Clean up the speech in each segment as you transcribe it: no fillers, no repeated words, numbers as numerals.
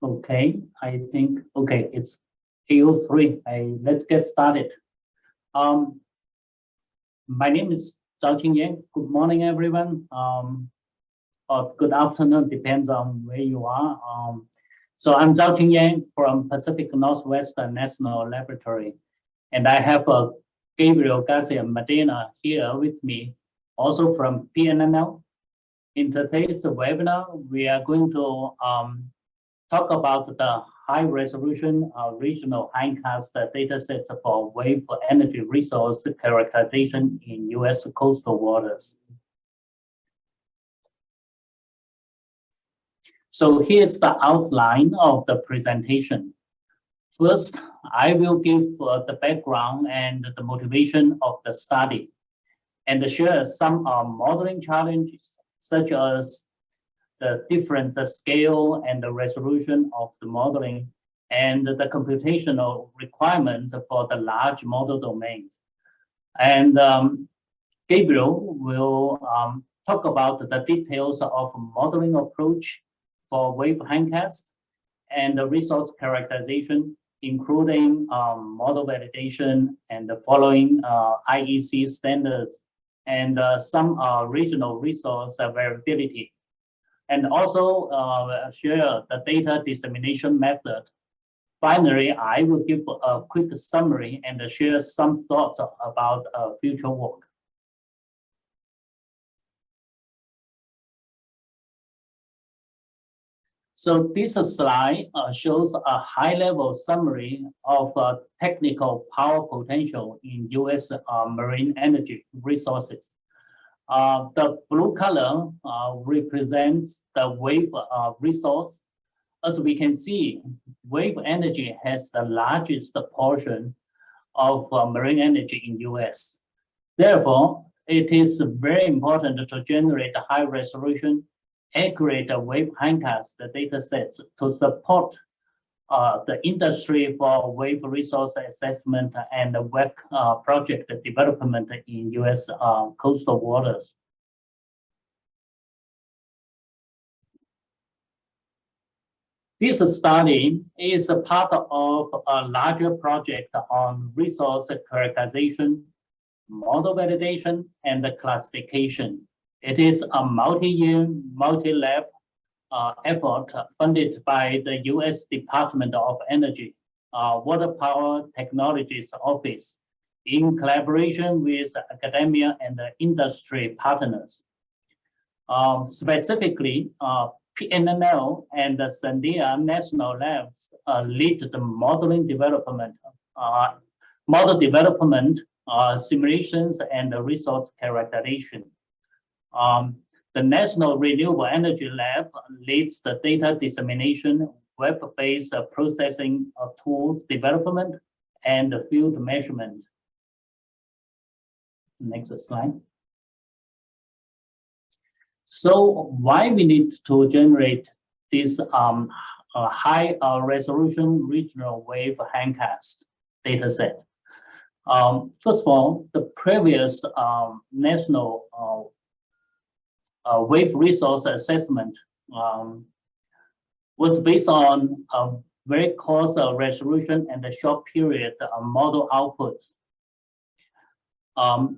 Okay, I think, okay, it's 8:03. Let's get started. My name is Zhaoqing. Good morning, everyone. Or good afternoon, depends on where you are. So I'm Zhaoqing from Pacific Northwest National Laboratory, and I have Gabriel García-Medina here with me, also from PNNL. In today's webinar, we are going to talk about the high-resolution regional hindcast datasets for wave energy resource characterization in U.S. coastal waters. So here's the outline of the presentation. First, I will give the background and the motivation of the study, and share some modeling challenges, such as the different scale and the resolution of the modeling and the computational requirements for the large model domains. And Gabriel will talk about the details of modeling approach for wave hindcast and the resource characterization, including model validation and the following IEC standards and some regional resource variability. And also share the data dissemination method. Finally, I will give a quick summary and share some thoughts about future work. So this slide shows a high-level summary of technical power potential in U.S. marine energy resources. The blue color represents the wave resource. As we can see, wave energy has the largest portion of marine energy in US. Therefore, it is very important to generate high-resolution, accurate wave hindcast data sets to support the industry for wave resource assessment and web project development in US coastal waters. This study is a part of a larger project on resource characterization, model validation, and classification. It is a multi-year, multi-lab effort funded by the U.S. Department of Energy, Water Power Technologies Office, in collaboration with academia and industry partners. Specifically, PNNL and the Sandia National Labs lead the modeling development, simulations, and the resource characterization. The National Renewable Energy Lab leads the data dissemination, web-based processing of tools development, and field measurement. Next slide. So why we need to generate this high resolution regional wave hindcast data set? First of all, the previous national wave resource assessment was based on a very coarse resolution and a short period model outputs.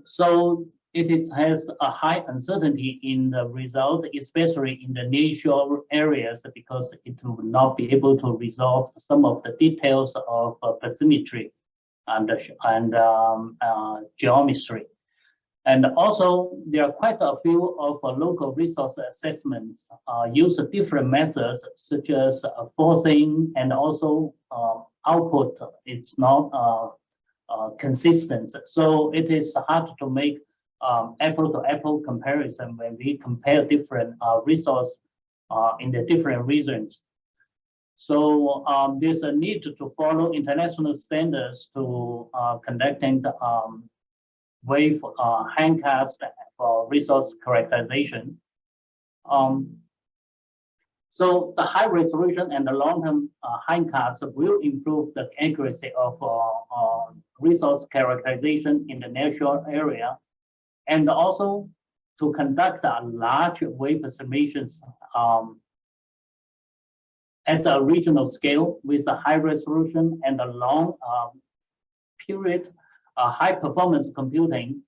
So it has a high uncertainty in the result, especially in the nearshore areas, because it will not be able to resolve some of the details of bathymetry and geometry. And also, there are quite a few of local resource assessments use different methods, such as forcing, and also output. It's not consistent. So it is hard to make apple-to-apple comparison when we compare different resources in the different regions. So there's a need to follow international standards to conducting the wave hindcast for resource characterization. So the high resolution and the long-term hindcast will improve the accuracy of resource characterization in the nearshore area, and also to conduct large wave simulations at the regional scale with a high resolution and a long period, high performance computing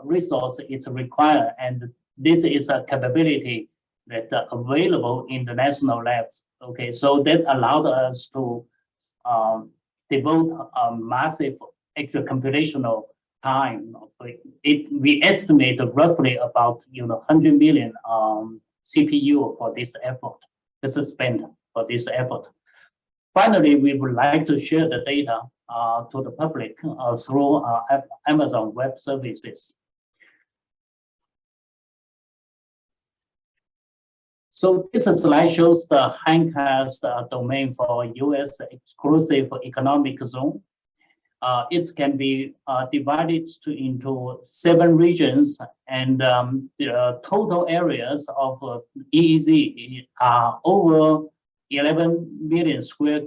resource is required, and this is a capability that available in the national labs. Okay, so that allowed us to devote a massive extra computational time. We estimate roughly about 100 million CPU for this effort. This is spent for this effort. Finally, we would like to share the data to the public through Amazon Web Services. So this slide shows the hindcast domain for U.S. exclusive economic zone. It can be divided into 7 regions, and the total areas of EEZ are over 11 million square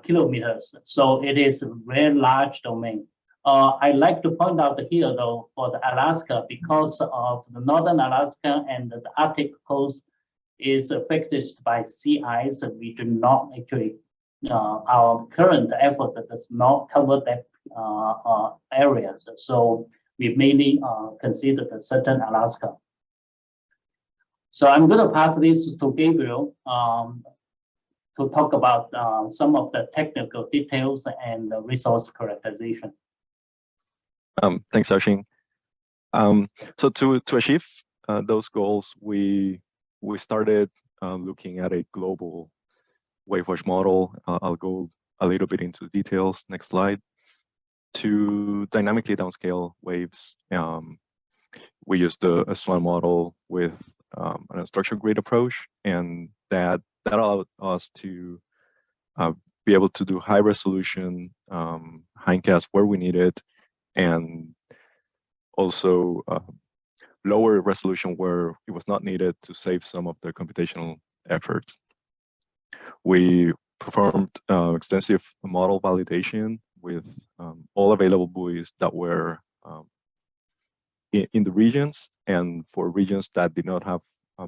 kilometers. So it is a very large domain. I'd like to point out here, though, for the Alaska, because of the northern Alaska and the Arctic coast is affected by sea ice, we do not actually, our current effort does not cover that areas. So we mainly consider the southern Alaska. So I'm going to pass this to Gabriel to talk about some of the technical details and the resource characterization. Thanks, Zhaoqing. So to achieve those goals, we started looking at a global WaveWatch model. I'll go a little bit into details. Next slide. To dynamically downscale waves, we used a SWAN model with an unstructured grid approach, and that allowed us to be able to do high resolution hindcast where we need it, and also lower resolution where it was not needed to save some of the computational effort. We performed extensive model validation with all available buoys that were in the regions, and for regions that did not have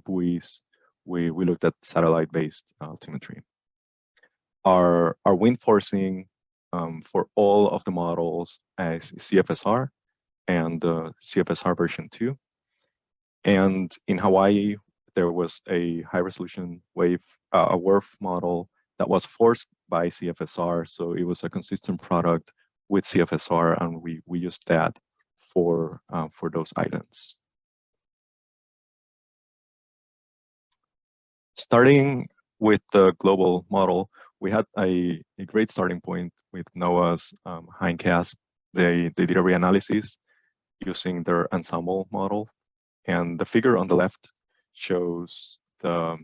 buoys, we looked at satellite-based altimetry. Our wind forcing for all of the models as CFSR and CFSR version 2. And in Hawaii, there was a high-resolution wave, a WRF model that was forced by CFSR, so it was a consistent product with CFSR, and we used that for those islands. Starting with the global model, we had a great starting point with NOAA's hindcast. They did a reanalysis using their ensemble model, and the figure on the left shows the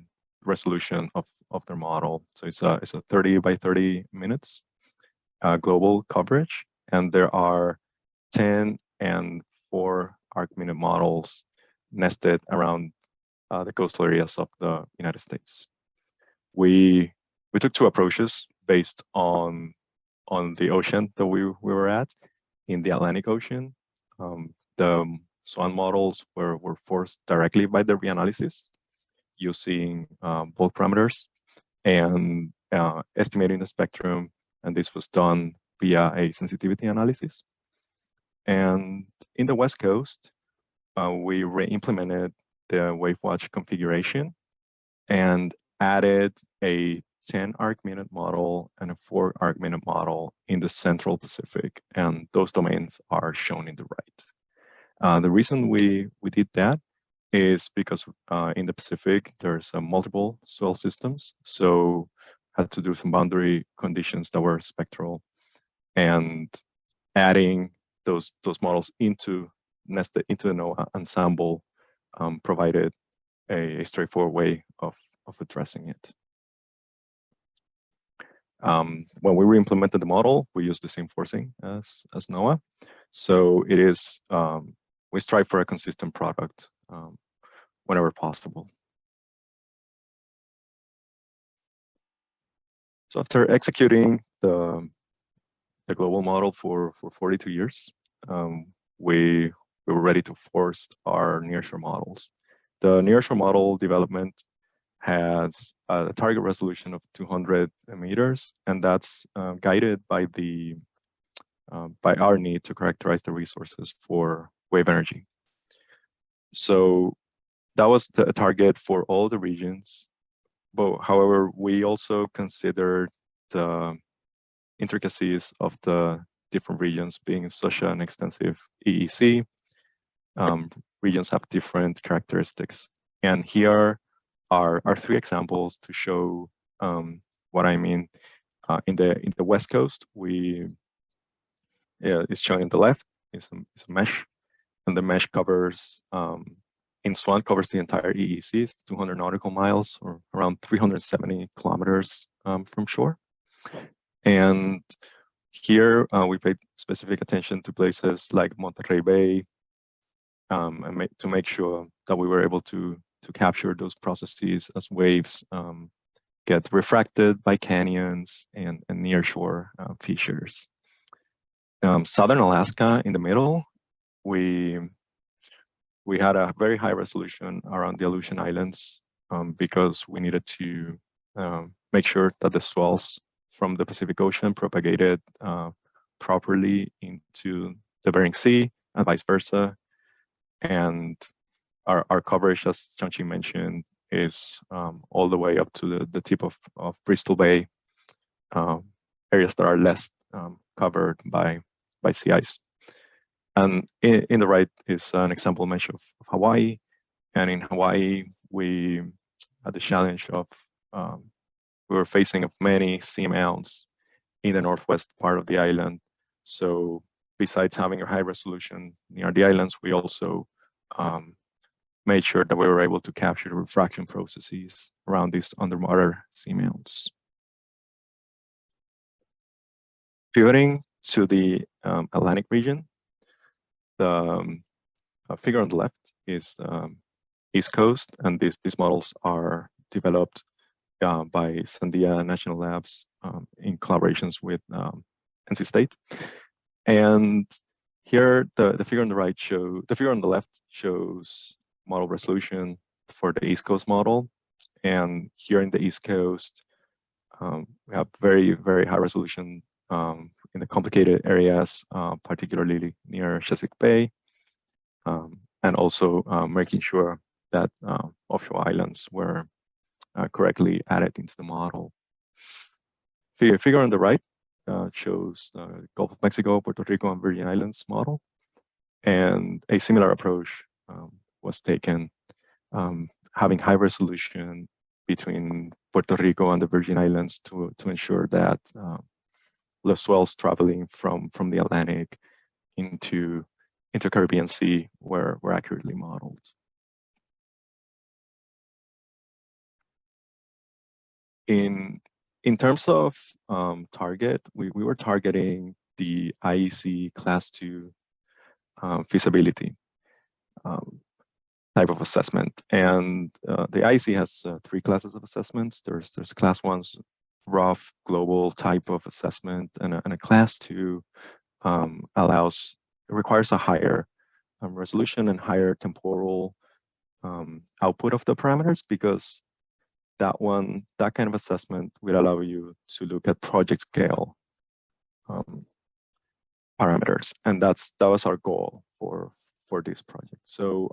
resolution of their model. So it's a 30 by 30 minutes global coverage, and there are 10 and 4 arc-minute models nested around the coastal areas of the United States. We took 2 approaches based on the ocean that we were at. In the Atlantic Ocean, the SWAN models were forced directly by the reanalysis using bulk parameters and estimating the spectrum, and this was done via a sensitivity analysis. And in the West Coast, we re-implemented the WaveWatch configuration and added a 10 arc-minute model and a 4 arc-minute model in the Central Pacific, and those domains are shown in the right. The reason we did that is because in the Pacific, there's multiple soil systems, so had to do some boundary conditions that were spectral, and adding those models nested into the NOAA ensemble provided a straightforward way of addressing it. When we re-implemented the model, we used the same forcing as NOAA. So it is, we strive for a consistent product whenever possible. So after executing the global model for 42 years, we were ready to force our nearshore models. The nearshore model development has a target resolution of 200 meters, and that's guided by the by our need to characterize the resources for wave energy. So that was the target for all the regions. But however, we also considered the intricacies of the different regions being such an extensive EEC. Regions have different characteristics. And here are 3 examples to show what I mean. In the West Coast, it's shown on the left, is a mesh, and the mesh covers, in SWAN covers the entire EEC, it's 200 nautical miles, or around 370 kilometers from shore. And here we paid specific attention to places like Monterey Bay, and to make sure that we were able to capture those processes as waves get refracted by canyons and nearshore features. Southern Alaska in the middle, we had a very high resolution around the Aleutian Islands because we needed to make sure that the swells from the Pacific Ocean propagated properly into the Bering Sea and vice versa. And our coverage, as Zhaoqing mentioned, is all the way up to the tip of Bristol Bay, areas that are less covered by sea ice. And in the right is an example mesh of Hawaii. And in Hawaii, we had the challenge of, we were facing of many seamounts in the northwest part of the island. So besides having a high resolution near the islands, we also made sure that we were able to capture the refraction processes around these underwater seamounts. Pivoting to the Atlantic region, the figure on the left is East Coast, and these models are developed by Sandia National Labs in collaborations with NC State. And here, the figure on the right the figure on the left shows model resolution for the East Coast model. And here in the East Coast, we have very, very high resolution in the complicated areas, particularly near Chesapeake Bay, and also making sure that offshore islands were correctly added into the model. Figure on the right shows the Gulf of Mexico, Puerto Rico, and Virgin Islands model. And a similar approach was taken, having high resolution between Puerto Rico and the Virgin Islands to ensure that the swells traveling from the Atlantic into Caribbean Sea were accurately modeled. In terms of target, we were targeting the IEC Class 2 feasibility type of assessment. And the IEC has 3 classes of assessments. There's Class 1's rough global type of assessment, and a Class 2 requires a higher resolution and higher temporal output of the parameters, because that kind of assessment will allow you to look at project scale parameters, and that was our goal for this project. So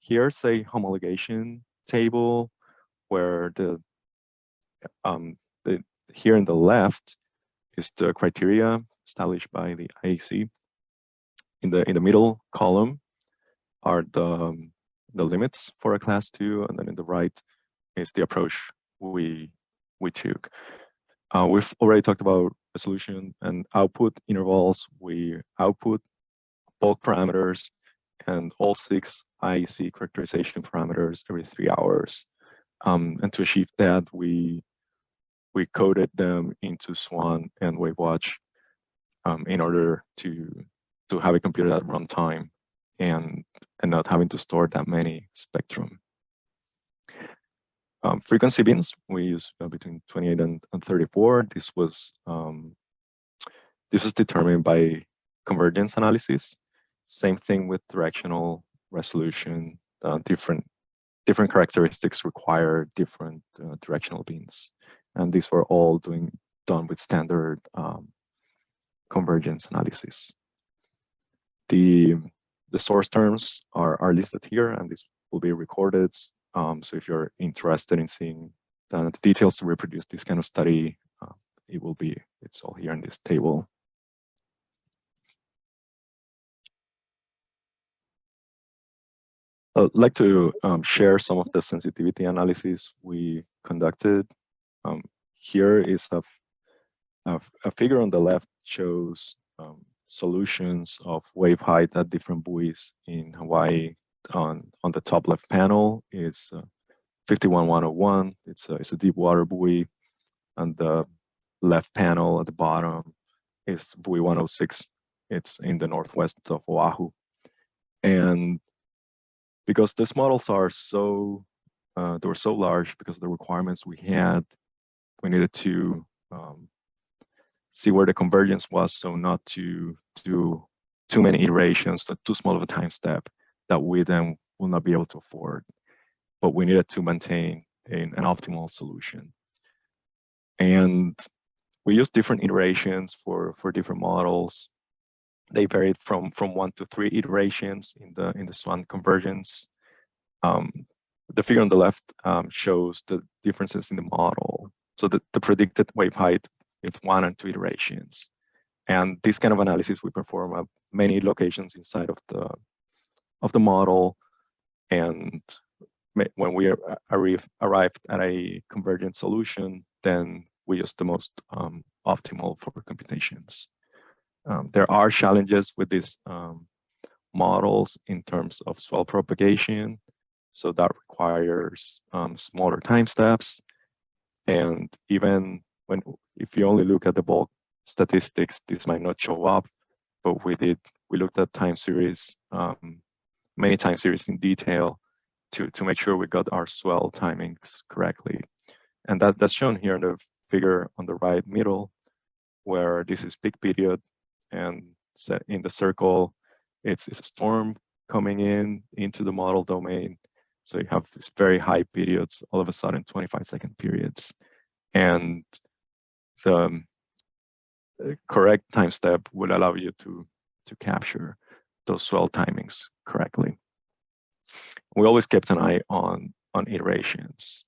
here's a homologation table where here in the left is the criteria established by the IEC. In the middle column are the limits for a Class 2, and then in the right is the approach we took. We've already talked about resolution and output intervals. We output bulk parameters and all 6 IEC characterization parameters every 3 hours. And to achieve that, we coded them into SWAN and WaveWatch in order to have it computed at runtime and not having to store that many spectrum. Frequency bins, we use between 28 and 34. This was determined by convergence analysis. Same thing with directional resolution, different different characteristics require different directional beams. And these were all done with standard convergence analysis. The source terms are listed here, and this will be recorded. So if you're interested in seeing the details to reproduce this kind of study, it's all here in this table. I'd like to share some of the sensitivity analysis we conducted. Here is a figure on the left shows solutions of wave height at different buoys in Hawaii. On the top left panel is 51101. It's a deep water buoy. And the left panel at the bottom is buoy 106. It's in the northwest of Oahu. And because these models are they were so large, because of the requirements we had, we needed to see where the convergence was, so not to do too many iterations, but too small of a time step that we then will not be able to afford. But we needed to maintain an optimal solution. And we used different iterations for different models. They varied from 1 to 3 iterations in the SWAN convergence. The figure on the left shows the differences in the model. So the predicted wave height with 1 and 2 iterations. And this kind of analysis we perform at many locations inside of the model. And when we arrived at a convergent solution, then we use the most optimal for computations. There are challenges with these models in terms of swell propagation. So that requires smaller time steps. And even if you only look at the bulk statistics, this might not show up, but we looked at time series, many time series in detail to make sure we got our swell timings correctly. And that's shown here in the figure on the right middle, where this is peak period, and set in the circle, it's a storm coming into the model domain. So you have these very high periods, all of a sudden 25-second periods. And the correct time step will allow you to capture those swell timings correctly. We always kept an eye on iterations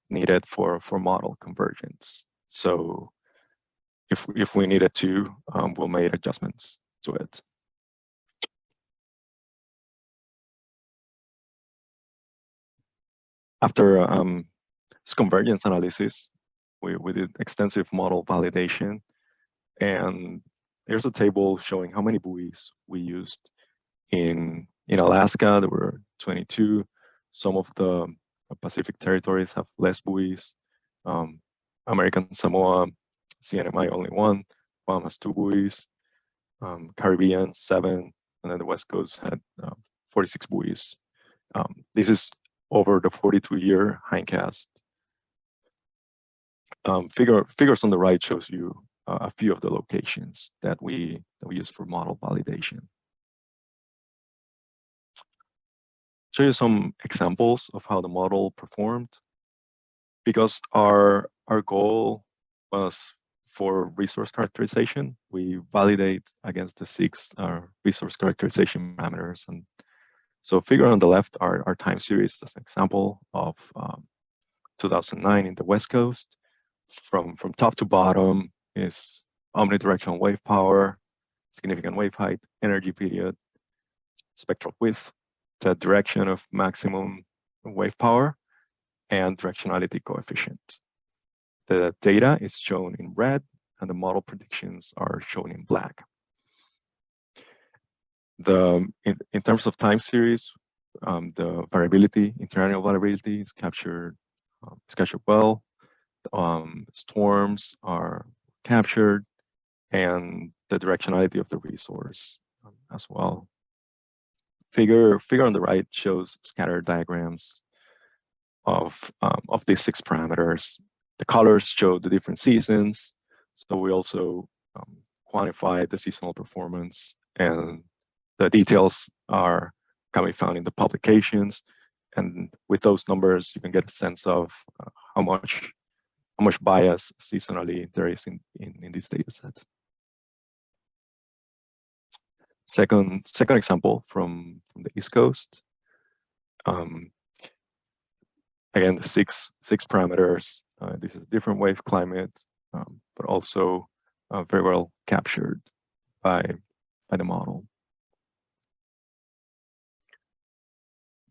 needed for model convergence. So if we needed to, we'll make adjustments to it. After this convergence analysis, we did extensive model validation. And here's a table showing how many buoys we used. In Alaska, there were 22. Some of the Pacific territories have less buoys. American Samoa, CNMI only 1. Guam has 2 buoys. Caribbean 7, and then the West Coast had 46 buoys. This is over the 42-year hindcast. Figures on the right shows you a few of the locations that we use for model validation. Show you some examples of how the model performed. Because our goal was for resource characterization, we validate against the 6 resource characterization parameters. And so figure on the left are time series as an example of 2009 in the West Coast. From top to bottom is omnidirectional wave power, significant wave height, energy period, spectral width, the direction of maximum wave power, and directionality coefficient. The data is shown in red, and the model predictions are shown in black. In terms of time series, the variability, interannual variability is captured well. Storms are captured, and the directionality of the resource as well. Figure on the right shows scatter diagrams of these 6 parameters. The colors show the different seasons. So we also quantify the seasonal performance, and the details can be found in the publications. And with those numbers, you can get a sense of how much bias seasonally there is in this data set. Second example from the East Coast. Again, the six parameters. This is a different wave climate, but also very well captured by the model.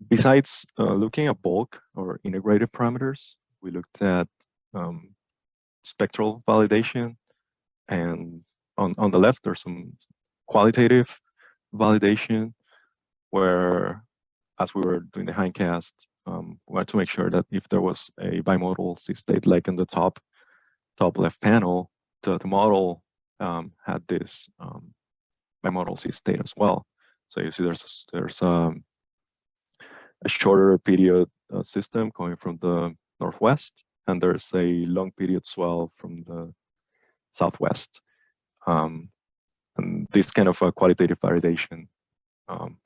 Besides looking at bulk or integrated parameters, we looked at spectral validation, and on the left there's some qualitative validation where, as we were doing the hindcast, we wanted to make sure that if there was a bimodal C-state like in the top left panel, the model had this bimodal C-state as well. So you see there's a shorter period system coming from the northwest, and there's a long period swell from the southwest. And this kind of a qualitative validation,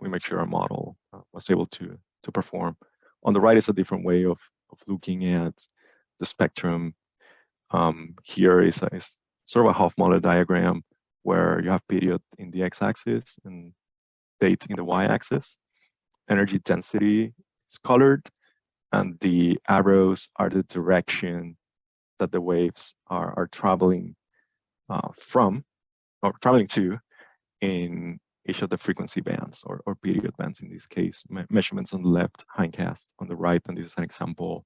we make sure our model was able to perform. On the right is a different way of looking at the spectrum. Here is sort of a Hofmahler diagram where you have period in the x-axis and date in the y-axis. Energy density is colored, and the arrows are the direction that the waves are traveling from, or traveling to, in each of the frequency bands or period bands in this case. Measurements on the left, hindcast on the right, and this is an example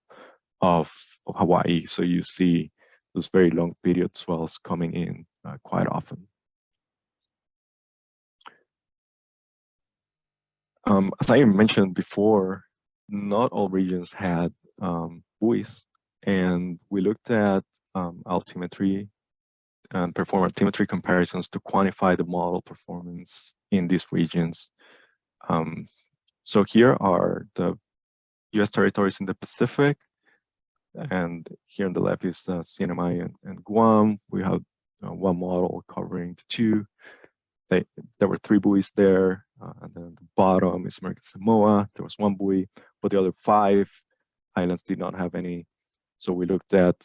of Hawaii. So you see those very long period swells coming in quite often. As I mentioned before, not all regions had buoys, and we looked at altimetry and perform altimetry comparisons to quantify the model performance in these regions. So here are the US territories in the Pacific, and here on the left is CNMI and Guam. We have one model covering the two. There were 3 buoys there, and then the bottom is American Samoa. There was 1 buoy, but the other 5 islands did not have any. So we looked at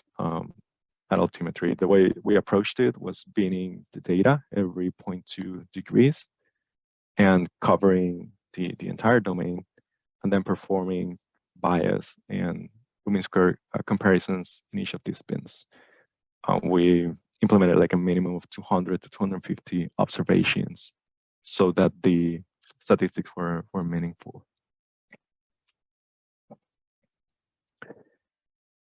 altimetry. The way we approached it was binning the data every 0.2 degrees and covering the entire domain, and then performing bias and mean square comparisons in each of these bins. We implemented like a minimum of 200 to 250 observations so that the statistics were meaningful.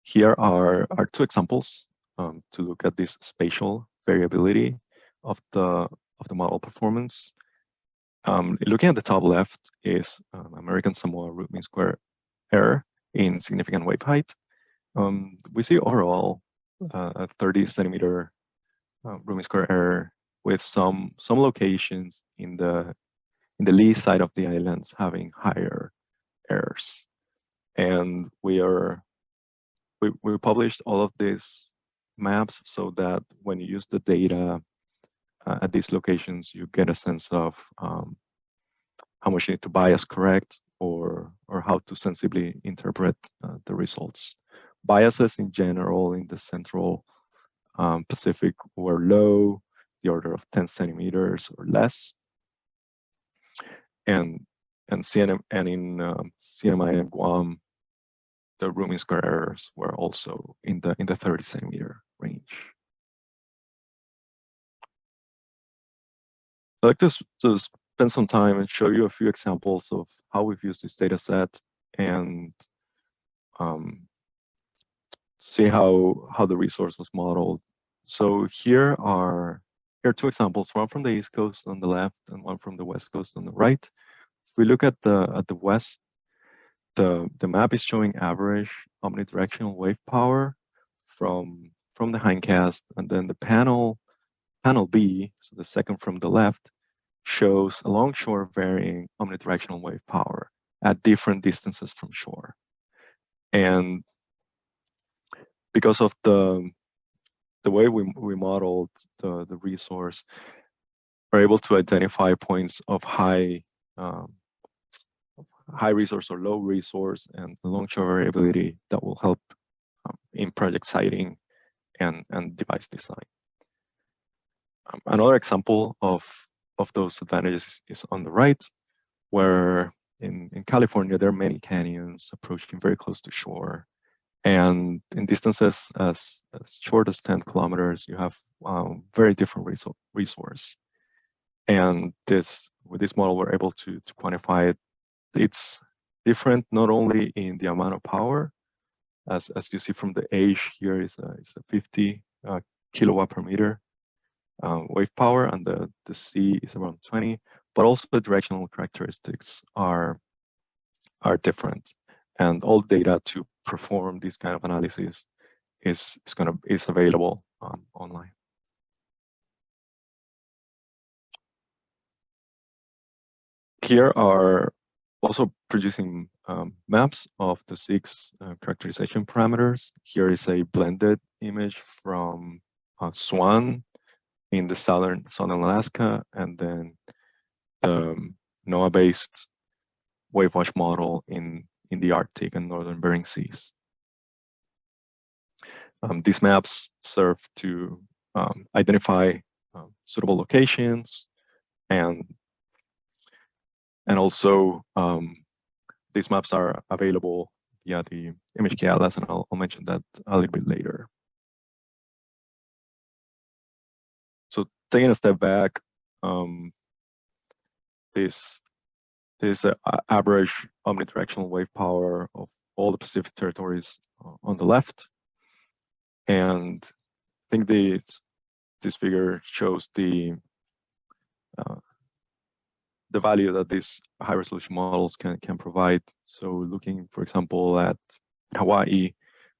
Here are 2 examples to look at this spatial variability of the model performance. Looking at the top left is American Samoa root mean square error in significant wave height. We see overall a 30 centimeter root mean square error, with some locations in the lee side of the islands having higher errors. And we published all of these maps so that when you use the data at these locations, you get a sense of how much you need to bias correct or how to sensibly interpret the results. Biases in general in the central Pacific were low, the order of 10 centimeters or less. And in CNMI and Guam, the root mean square errors were also in the 30 centimeter range. I'd like to spend some time and show you a few examples of how we've used this data set and see how the resource was modeled. So here are 2 examples, one from the East Coast on the left and one from the West Coast on the right. If we look at the west, the map is showing average omnidirectional wave power from the hindcast, and then the panel B, so the second from the left, shows a longshore varying omnidirectional wave power at different distances from shore. And because of the way we modeled the resource, we're able to identify points of high high resource or low resource, and long-term variability that will help in project siting and device design. Another example of those advantages is on the right, where in California, there are many canyons approaching very close to shore. And in distances as short as 10 kilometers, you have very different resource. And with this model, we're able to quantify it. It's different not only in the amount of power, as you see from the age here is a 50 kilowatt per meter wave power, and the C is around 20, but also the directional characteristics are different. And all data to perform this kind of analysis is available online. Here are also producing maps of the 6 characterization parameters. Here is a blended image from SWAN in the southern Alaska, and then the NOAA-based wave watch model in the Arctic and northern Bering Seas. These maps serve to identify suitable locations, and also these maps are available via the ImageKey Atlas, and I'll mention that a little bit later. So taking a step back, this is the average omnidirectional wave power of all the Pacific territories on the left. And I think this figure shows the value that these high resolution models can provide. So looking, for example, at Hawaii,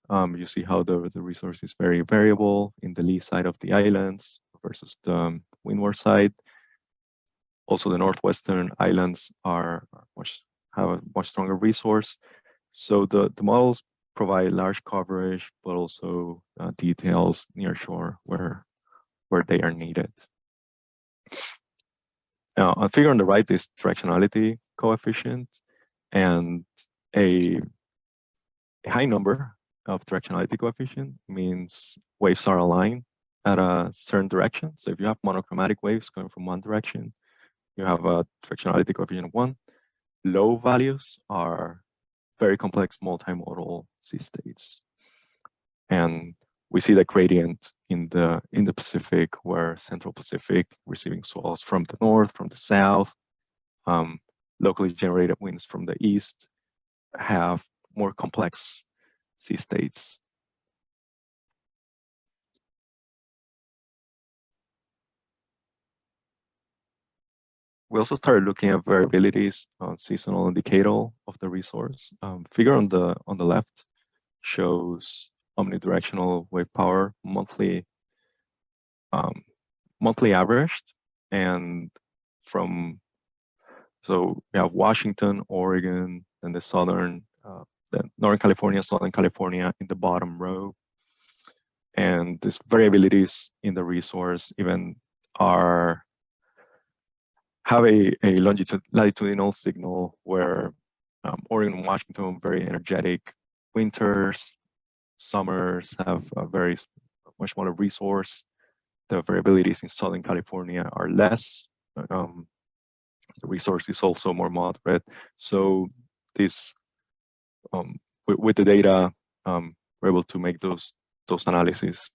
you see how the resource is very variable in the lee side of the islands versus the windward side. Also, the northwestern islands have a much stronger resource. So the models provide large coverage, but also details near shore where they are needed. Now, a figure on the right is directionality coefficient, and a high number of directionality coefficient means waves are aligned at a certain direction. So if you have monochromatic waves going from one direction, you have a directionality coefficient of 1. Low values are very complex multimodal sea states. And we see the gradient in the Pacific, where Central Pacific receiving swells from the north, from the south, locally generated winds from the east have more complex sea states. We also started looking at variabilities on seasonal and decadal of the resource. Figure on the left shows omnidirectional wave power monthly averaged, and so we have Washington, Oregon, and the Northern California, Southern California in the bottom row. And these variabilities in the resource even have a latitudinal signal where Oregon and Washington, very energetic winters, summers have a much smaller resource. The variabilities in Southern California are less. The resource is also more moderate. So this, with the data, we're able to make those analyses.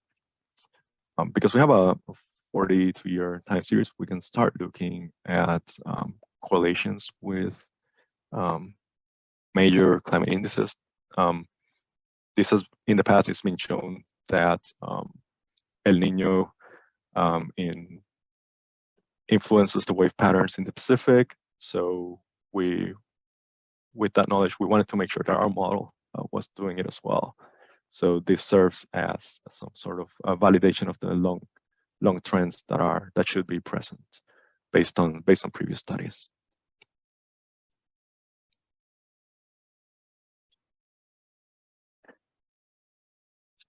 Because we have a 42-year time series, we can start looking at correlations with major climate indices. This has, in the past, it's been shown that El Nino influences the wave patterns in the Pacific. So with that knowledge, we wanted to make sure that our model was doing it as well. So this serves as some sort of a validation of the long trends that should be present based on previous studies.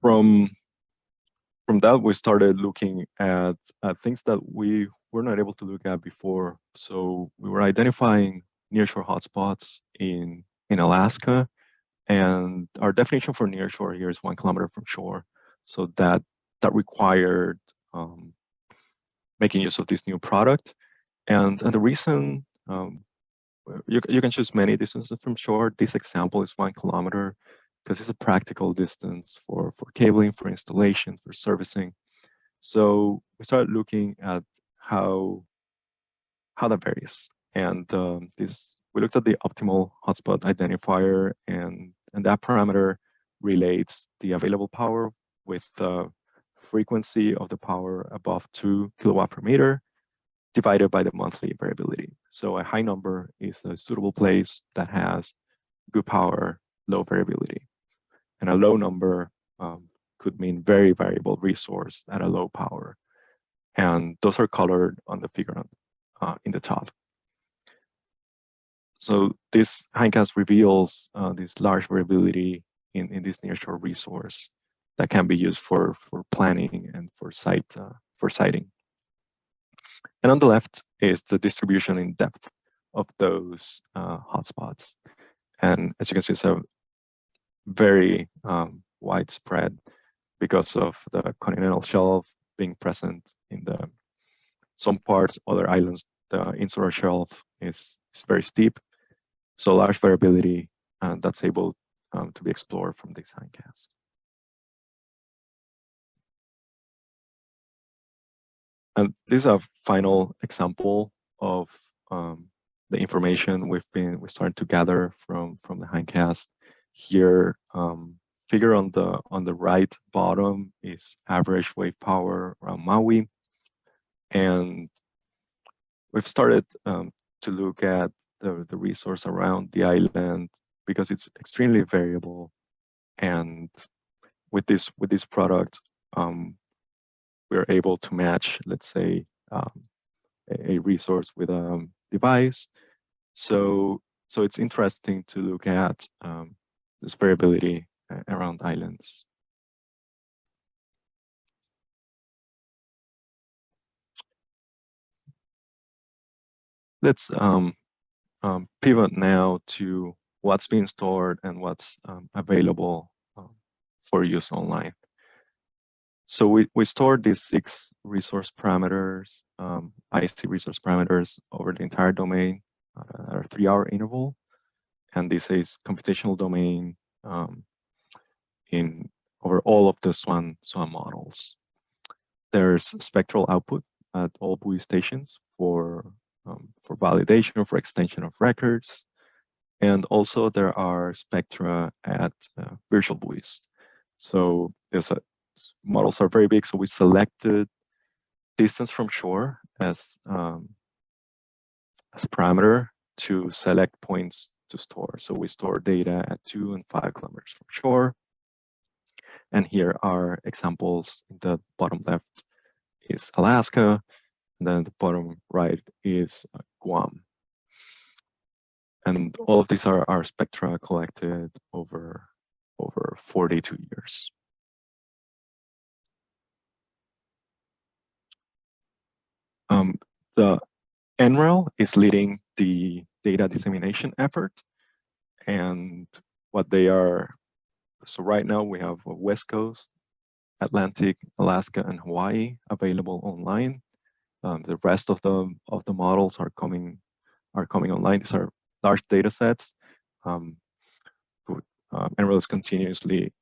From that, we started looking at things that we were not able to look at before. So we were identifying nearshore hotspots in Alaska. And our definition for nearshore here is 1 kilometer from shore. So that required making use of this new product. And the reason you can choose many distances from shore. This example is 1 kilometer because it's a practical distance for cabling, for installation, for servicing. So we started looking at how that varies. And we looked at the optimal hotspot identifier, and that parameter relates the available power with the frequency of the power above 2 kilowatt per meter divided by the monthly variability. So a high number is a suitable place that has good power, low variability. And a low number could mean very variable resource at a low power. And those are colored on the figure in the top. So this hindcast reveals this large variability in this nearshore resource that can be used for planning and for siting. And on the left is the distribution in depth of those hotspots. And as you can see, it's a very widespread because of the continental shelf being present in some parts, other islands. The insular shelf is very steep, so large variability, and that's able to be explored from this hindcast. And this is a final example of the information we started to gather from the hindcast. Here, figure on the right bottom is average wave power around Maui, and we've started to look at the resource around the island because it's extremely variable. And with this product, we're able to match, let's say, a resource with a device. So it's interesting to look at this variability around islands. Let's pivot now to what's being stored and what's available for use online. So we stored these 6 resource parameters, IC resource parameters over the entire domain at a 3-hour interval. And this is computational domain over all of the SWAN models. There's spectral output at all buoy stations for validation, for extension of records. And also there are spectra at virtual buoys. So models are very big, so we selected distance from shore as a parameter to select points to store. So we store data at 2 and 5 kilometers from shore. And here are examples. The bottom left is Alaska, and then the bottom right is Guam. And all of these are spectra collected over 42 years. The NREL is leading the data dissemination effort, and what they are. So right now we have West Coast, Atlantic, Alaska, and Hawaii available online. The rest of the models are coming online. These are large data sets. NREL is continuously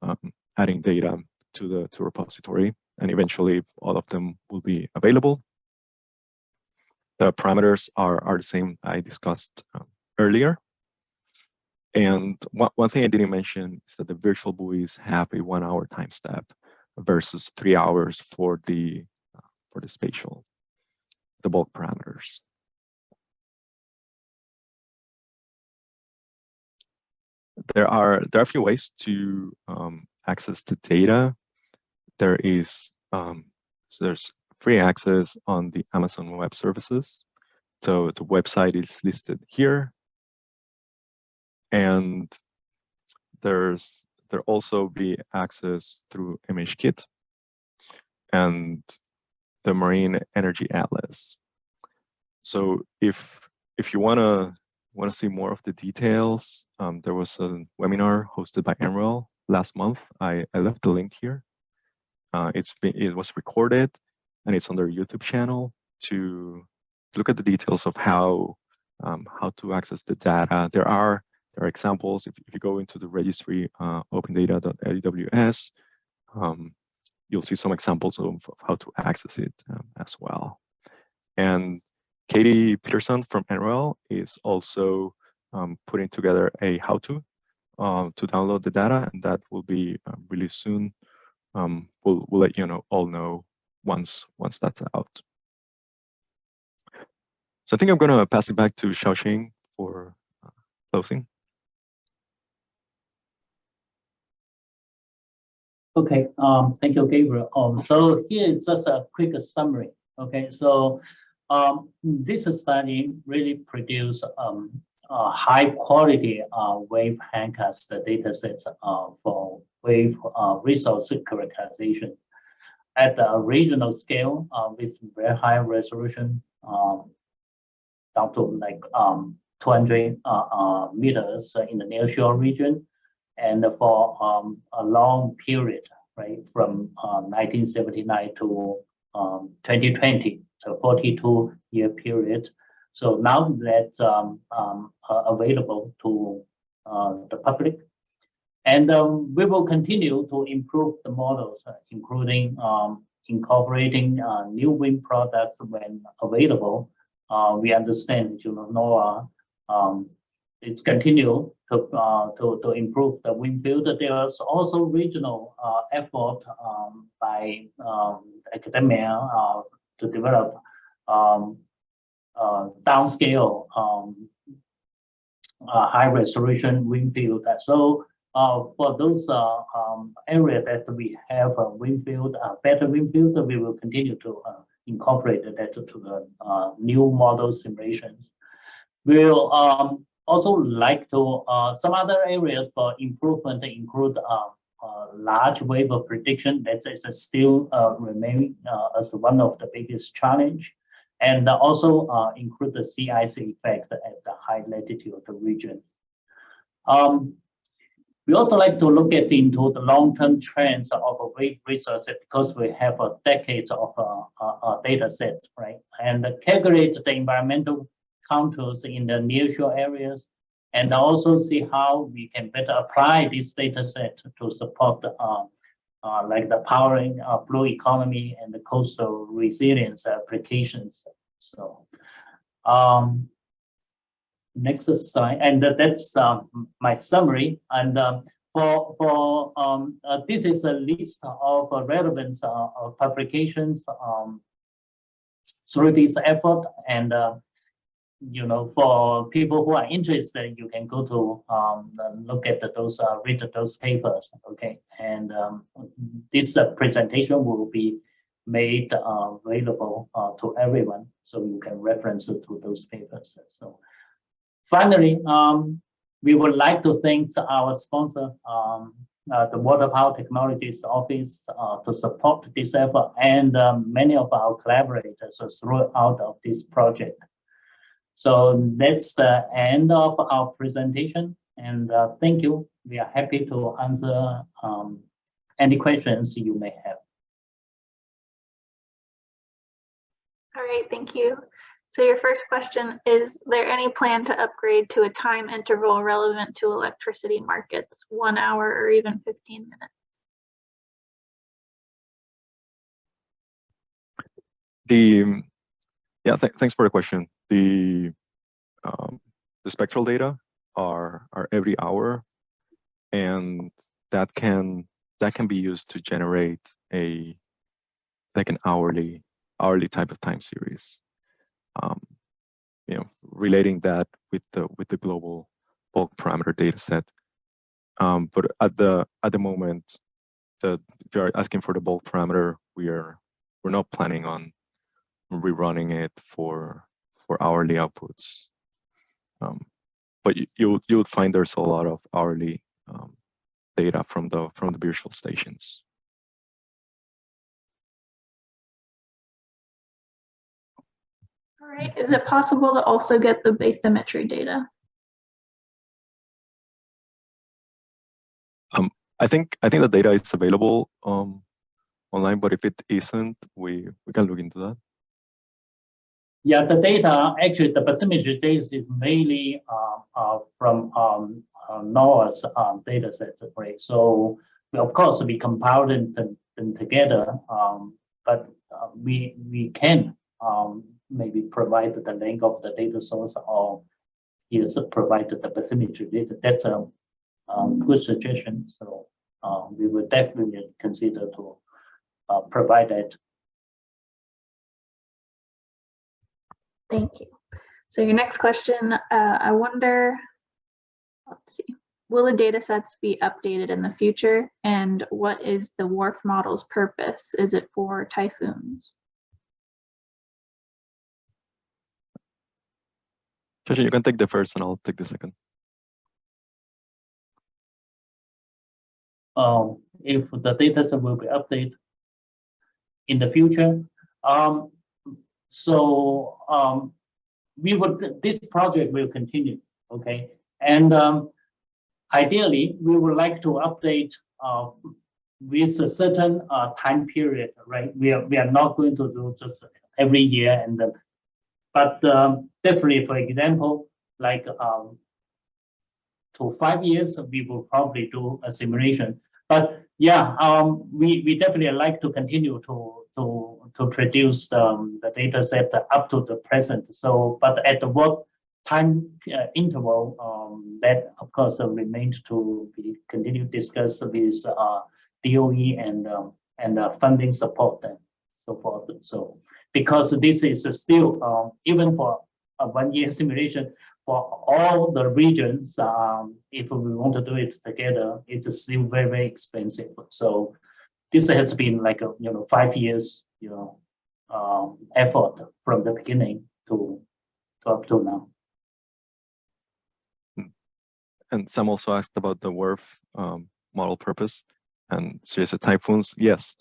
adding data to the repository, and eventually all of them will be available. The parameters are the same I discussed earlier. And one thing I didn't mention is that the virtual buoys have a 1-hour time step versus 3 hours for the spatial, the bulk parameters. There are a few ways to access the data. There's free access on the Amazon Web Services. So the website is listed here. And there also be access through MHKit and the Marine Energy Atlas. So if you want to want to see more of the details, there was a webinar hosted by NREL last month. I left the link here. It was recorded and it's on their YouTube channel to look at the details of how to access the data. There are examples. If you go into the registry, opendata.aws, you'll see some examples of how to access it as well. And Katie Peterson from NREL is also putting together a how-to download the data, and that will be really soon. We'll let you all know once that's out. So I think I'm going to pass it back to Zhaoqing for closing. Okay, thank you, Gabriel. So here is just a quick summary. Okay, so this study really produced high quality wave hindcast datasets for wave resource characterization at the regional scale with very high resolution down to like 200 meters in the nearshore region, and for a long period, right, from 1979 to 2020, so 42-year period. So now that's available to the public. And we will continue to improve the models, including incorporating new wind products when available. We understand, NOAA it's continue to improve the wind field. There's also regional effort by academia to develop downscale high resolution wind field. So for those areas that we have a wind field, better wind field, we will continue to incorporate that to the new model simulations. We'll also like to, some other areas for improvement include large wave of prediction that is still remaining as one of the biggest challenge, and also include the sea ice effect at the high latitude of the region. We also like to look into the long-term trends of wave resources because we have decades of data set, right? And calculate the environmental contours in the nearshore areas, and also see how we can better apply this data set to support like the powering blue economy and the coastal resilience applications. So next slide, and that's my summary. And this is a list of relevant publications through this effort. And for people who are interested, you can go to look at those, read those papers. Okay, and this presentation will be made available to everyone, so you can reference to those papers. So finally, we would like to thank our sponsor, the Water Power Technologies Office, to support this effort, and many of our collaborators throughout of this project. So that's the end of our presentation, and thank you. We are happy to answer any questions you may have. All right, thank you. So your first question, is there any plan to upgrade to a time interval relevant to electricity markets, 1 hour or even 15 minutes? Yeah, thanks for the question. The spectral data are every hour, and that can be used to generate like an hourly type of time series. Relating that with the global bulk parameter data set. But at the moment, if you're asking for the bulk parameter, we're not planning on rerunning it for hourly outputs. But you'll find there's a lot of hourly data from the virtual stations. All right, is it possible to also get the bathymetry data? I think the data is available online, but if it isn't, we can look into that. Yeah, the data, actually, the bathymetry data is mainly from NOAA's data sets, right? So, of course, we compile them together, but we can maybe provide the link of the data source or provide the bathymetry data. That's a good suggestion. So we will definitely consider to provide that. Thank you. So your next question, I wonder, let's see, will the data sets be updated in the future? And what is the WRF model's purpose? Is it for typhoons? Joshi, you can take the first and I'll take the second. If the data set will be updated in the future, this project will continue, okay? And ideally, we would like to update with a certain time period, right? We are not going to do just every year, but definitely, for example, like 2 to 5 years, we will probably do a simulation. But yeah, we definitely like to continue to produce the data set up to the present. So, but at what time interval, that of course remains to be continued discussed with DOE and funding support and so forth. So, because this is still even for a 1 year simulation for all the regions, if we want to do it together, it's still very, very expensive. So this has been like 5 years effort from the beginning to up to now. And Sam also asked about the WRF model purpose, and she said typhoons. Yes,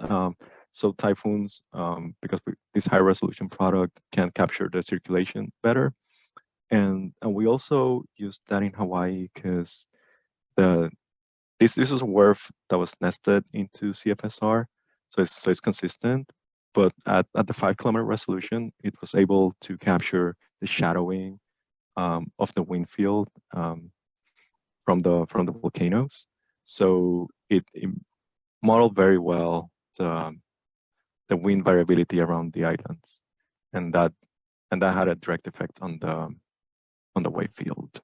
so typhoons, because this high resolution product can capture the circulation better. And we also used that in Hawaii because this is a WRF that was nested into CFSR, so it's consistent. But at the 5 kilometer resolution, it was able to capture the shadowing of the wind field from the volcanoes. So it modeled very well the wind variability around the islands, and that had a direct effect on the wave field.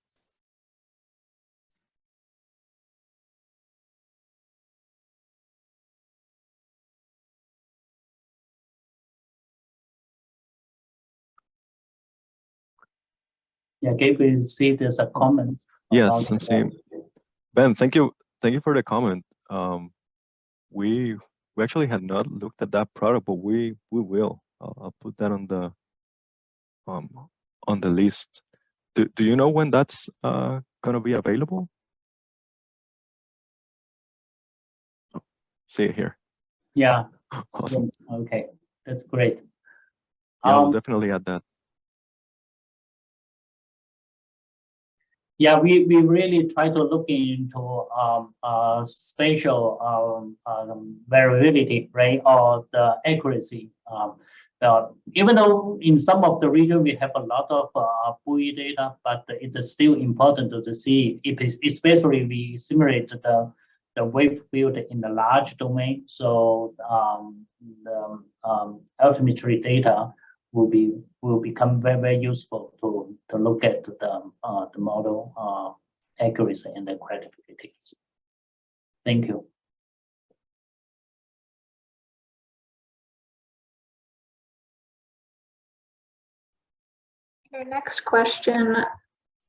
Yeah, Gabriel, see there's a comment. Yes, I'm seeing. Ben, thank you for the comment. We actually had not looked at that product, but we will. I'll put that on the list. Do you know when that's gonna be available? Oh, see it here. Yeah. Awesome. Okay, that's great. Yeah, I'll definitely add that. Yeah, we really try to look into spatial variability, right, or the accuracy. Even though in some of the region we have a lot of buoy data, but it's still important to see, especially we simulate the wave field in the large domain. So the altimetry data will become very, very useful to look at the model accuracy and the credibility. Thank you. Your next question,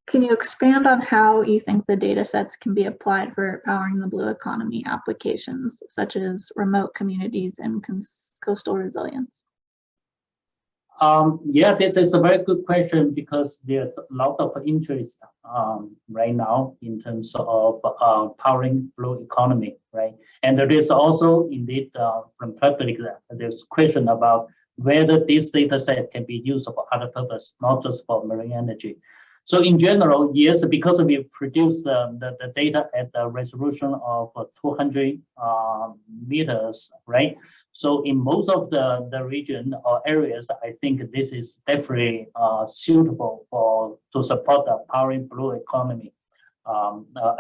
can you expand on how you think the data sets can be applied for powering the blue economy applications, such as remote communities and coastal resilience? Yeah, this is a very good question because there's a lot of interest right now in terms of powering blue economy, right? And there is also indeed from public, there's question about whether this data set can be used for other purpose, not just for marine energy. So in general, yes, because we produce the data at the resolution of 200 meters, right? So in most of the region or areas, I think this is definitely suitable to support the powering blue economy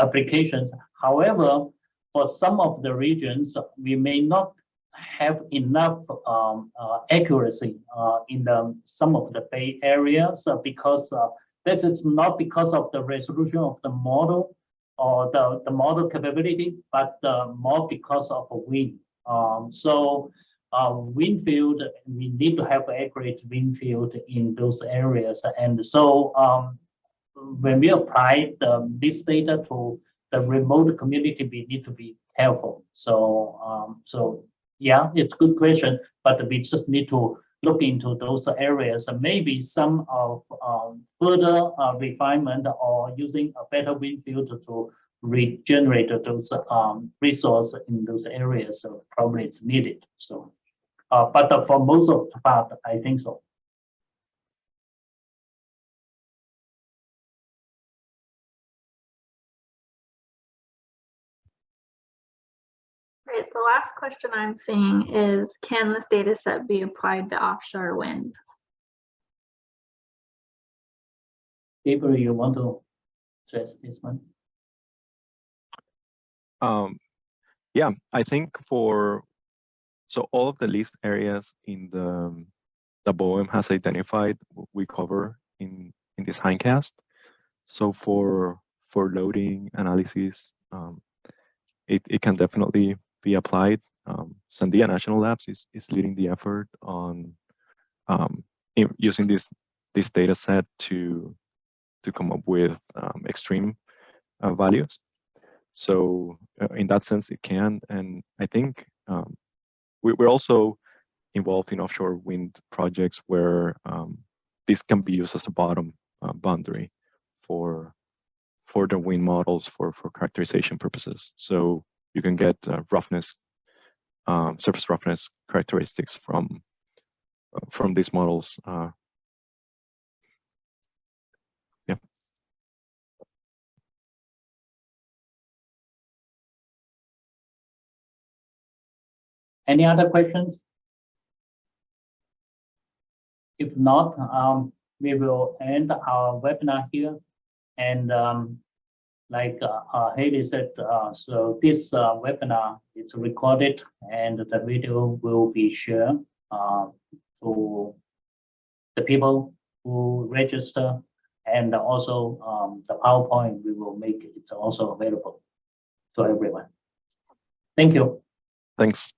applications. However, for some of the regions, we may not have enough accuracy in some of the Bay areas because this is not because of the resolution of the model or the model capability, but more because of wind. So wind field, we need to have accurate wind field in those areas. And so when we apply this data to the remote community, we need to be careful. So yeah, it's a good question, but we just need to look into those areas and maybe some of further refinement or using a better wind field to regenerate those resources in those areas. So probably it's needed. So, but for most of the part, I think so. Great. The last question I'm seeing is, can this data set be applied to offshore wind? Gabriel, you want to address this one? Yeah, I think so all of the least areas in the BOEM has identified, we cover in this hindcast. So for loading analysis, it can definitely be applied. Sandia National Labs is leading the effort on using this data set to come up with extreme values. So in that sense, it can. And I think we're also involved in offshore wind projects where this can be used as a bottom boundary for the wind models for characterization purposes. So you can get roughness, surface roughness characteristics from these models. Yeah. Any other questions? If not, we will end our webinar here. And like Haley said, so this webinar is recorded and the video will be shared to the people who register, and also the PowerPoint we will make it also available to everyone. Thank you. Thanks.